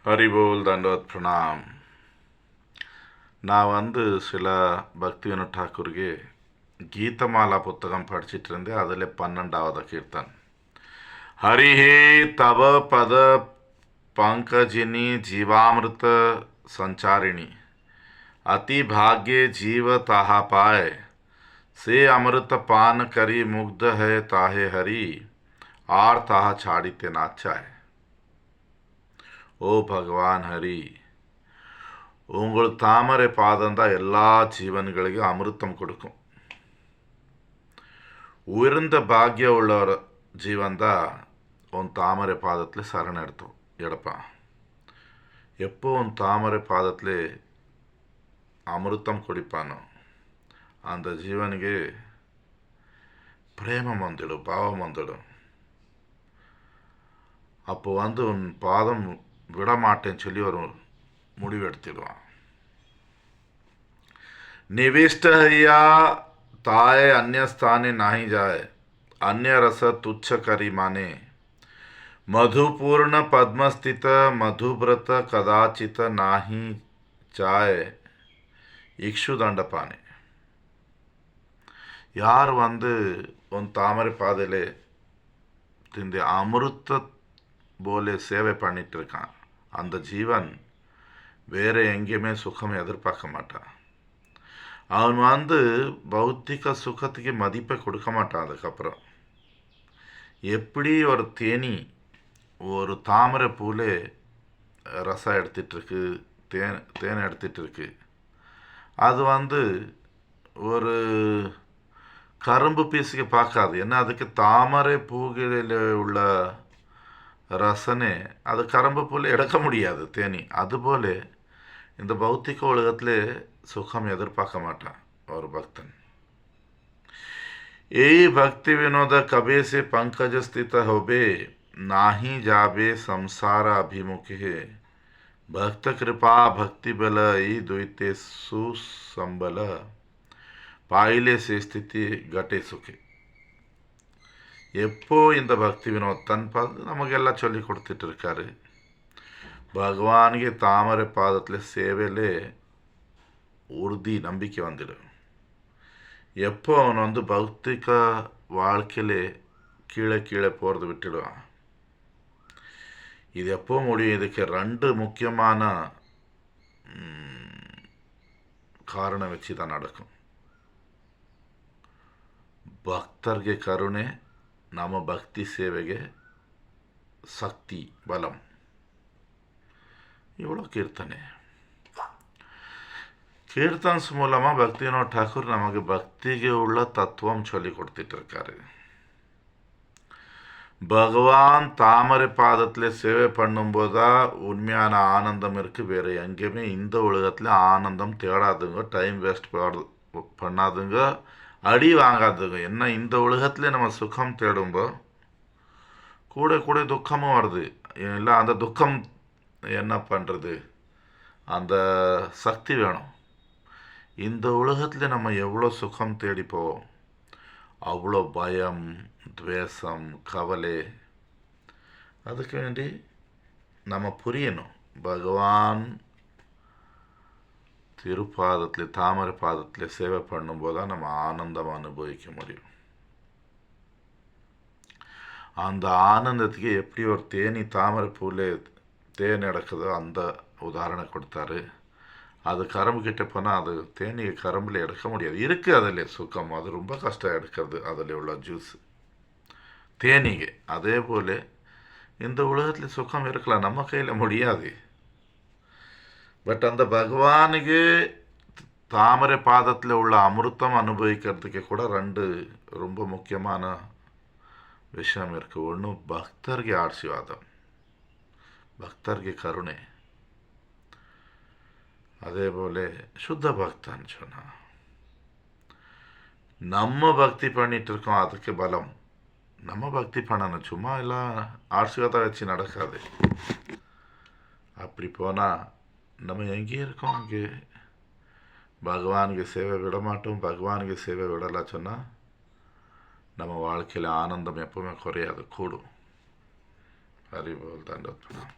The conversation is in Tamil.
ஹரிபோல் தண்டவத் பிரணாம். நான் சில பக்தி வினோத் ಠಾಕೂರ್ಗೆ ಗೀತಮಾಲಾ ಪುಸ್ತಕಂ ಪಡಿಸಿಟ್ಟಿರಂದೆ ಅದರಲ್ಲಿ 12வது ಕೀರ್ತನ್. ಹರಿಹೇ ತವ ಪದ पंकजिनी जीवामृत संचारिणी अति भाग्य जीव ताहा पाए से अमृत पान करी मुग्ध है ताहे हरि आर ताहा छाड़िते नाचाए. ஓ பகவான் ஹரி, உங்கள் தாமரை பாதம்தான் எல்லா ஜீவன்களுக்கும் அமிர்தம் கொடுக்கும். உயர்ந்த பாக்கியம் உள்ள ஒரு ஜீவன் தான் உன் தாமரை பாதத்தில் சரண எடுப்பான். எப்போ உன் தாமரை பாதத்தில் அமிர்தம் குடிப்பானோ அந்த ஜீவனுக்கு பிரேமம் வந்துடும், பாவம் வந்துடும். அப்போ உன் பாதம் விடமாட்டேன்னு சொல்லி ஒரு முடிவு எடுத்துடுவான். निविष्ट हैया ताए अन्य स्थाने नाही जाए अन्य रस तुच्छ करी माने मधुपूर्ण पद्मस्थित मधुव्रत कदाचित नाही चाय इक्षुदंड पाने. யார் உன் தாமரை பாதையிலே இந்த அமிர்த போல சேவை பண்ணிட்டு இருக்கான் அந்த ஜீவன் வேற எங்கேயுமே சுகம் எதிர்பார்க்க மாட்டான். அவன் பௌத்திக சுகத்துக்கு மதிப்பை கொடுக்க மாட்டான். அதுக்கப்புறம் எப்படி ஒரு தேனி ஒரு தாமரை பூல ரசம் எடுத்துகிட்ருக்கு, தேனை எடுத்துகிட்ருக்கு, அது ஒரு கரும்பு பீஸுக்கு பார்க்காது. ஏன்னா அதுக்கு தாமரை பூகளில் உள்ள ரசனை அது கரும்பு பூவில் எடுக்க முடியாது தேனி. அதுபோல் இந்த பௌத்திக உலகத்தில் சுகம் எதிர்பார்க்க மாட்டான் ஒரு பக்தன். यही भक्ति विनोद कबे से पंकज स्थित होबे नाही जाबे संसार अभिमुखे भक्त कृपा भक्ति बल ई द्वैते सुसंबल पाइले से स्थिति घटे सुखे. எப்போ இந்த பக்தி வினோத் நமக்கெல்லாம் சொல்லி கொடுத்துட்டு இருக்காரு. பகவானுக்கு தாமரை பாதத்தில் சேவையிலே உறுதி நம்பிக்கை வந்துடும். எப்போ அவன் பௌத்திக வாழ்க்கையிலே கீழே கீழே போகிறது விட்டுடுவான். இது எப்போ முடியும்? இதுக்கு 2 முக்கியமான காரணம் வச்சு தான் நடக்கும். ಭಕ್ತರಿಗೆ ಕರುಣೆ, ನಮ್ಮ ಭಕ್ತಿ ಸೇವೆಗೆ ಶಕ್ತಿ ಬಲಂ. ಇವಳು கீர்த்தன்ஸ் மூலமாக பக்தி வினோத் ಠಾಕೂರ್ நமக்கு பக்திக்கு உள்ள தத்துவம் சொல்லி கொடுத்துட்டு இருக்காரு. பகவான் தாமரை பாதத்தில் சேவை பண்ணும்போதுதான் உண்மையான ஆனந்தம் இருக்குது. வேறு எங்கேயுமே இந்த உலகத்தில் ஆனந்தம் தேடாதுங்க, டைம் வேஸ்ட் பண்ணாதுங்க, அடி வாங்காதுங்க. என்ன இந்த உலகத்தில் நம்ம சுகம் தேடும்போ கூட கூட துக்கமும் வருது. இல்லை அந்த துக்கம் என்ன பண்ணுறது? அந்த சக்தி வேணும். இந்த உலகத்தில் நம்ம எவ்வளோ சுகம் தேடிப்போம், அவ்வளோ பயம், துவேஷம், கவலை. அதுக்கு வேண்டி நம்ம புரியணும். பகவான் திருப்பாதத்தில் தாமரை பாதத்தில் சேவை பண்ணும்போது தான் நம்ம ஆனந்தம் அனுபவிக்க முடியும். அந்த ஆனந்தத்துக்கு எப்படி ஒரு தேனி தாமரை பூவில் தேன் எடுக்குதோ அந்த உதாரணம் கொடுத்தாரு. அது கரும்பு கிட்ட போனால் அது தேனி கரும்பில் எடுக்க முடியாது. இருக்குது அதில் சுகம், அது ரொம்ப கஷ்டம் எடுக்கிறது அதில் உள்ள ஜூஸ் தேனிಗೆ. அதே போல் இந்த உலகத்தில் சுகம் இருக்கலாம், நம்ம கையில் முடியாது. பட் அந்த பகவானுக்கு தாமரை பாதத்தில் உள்ள அமிர்தம் அனுபவிக்கிறதுக்கு கூட 2 ரொம்ப முக்கியமான விஷயம் இருக்குது. ஒன்று பக்தರಿಗೆ ஆசீர்வாதம், பக்தರಿಗೆ கருணை. அதே போல் சுத்த பக்தன்னு சொன்னால் நம்ம பக்தி பண்ணிட்டு இருக்கோம், அதுக்கு பலம். நம்ம பக்தி பண்ணணும், சும்மா எல்லாம் ஆசீர்வாதம் வச்சு நடக்காது. அப்படி போனால் நம்ம எங்கே இருக்கோம்? அங்கே பகவானுக்கு சேவை விட மாட்டோம். பகவானுக்கு சேவை விடலாம் சொன்னால் நம்ம வாழ்க்கையில் ஆனந்தம் எப்பவுமே குறையாது, கூடும். ஹரிபோல் தண்டவத் பிரணாம்.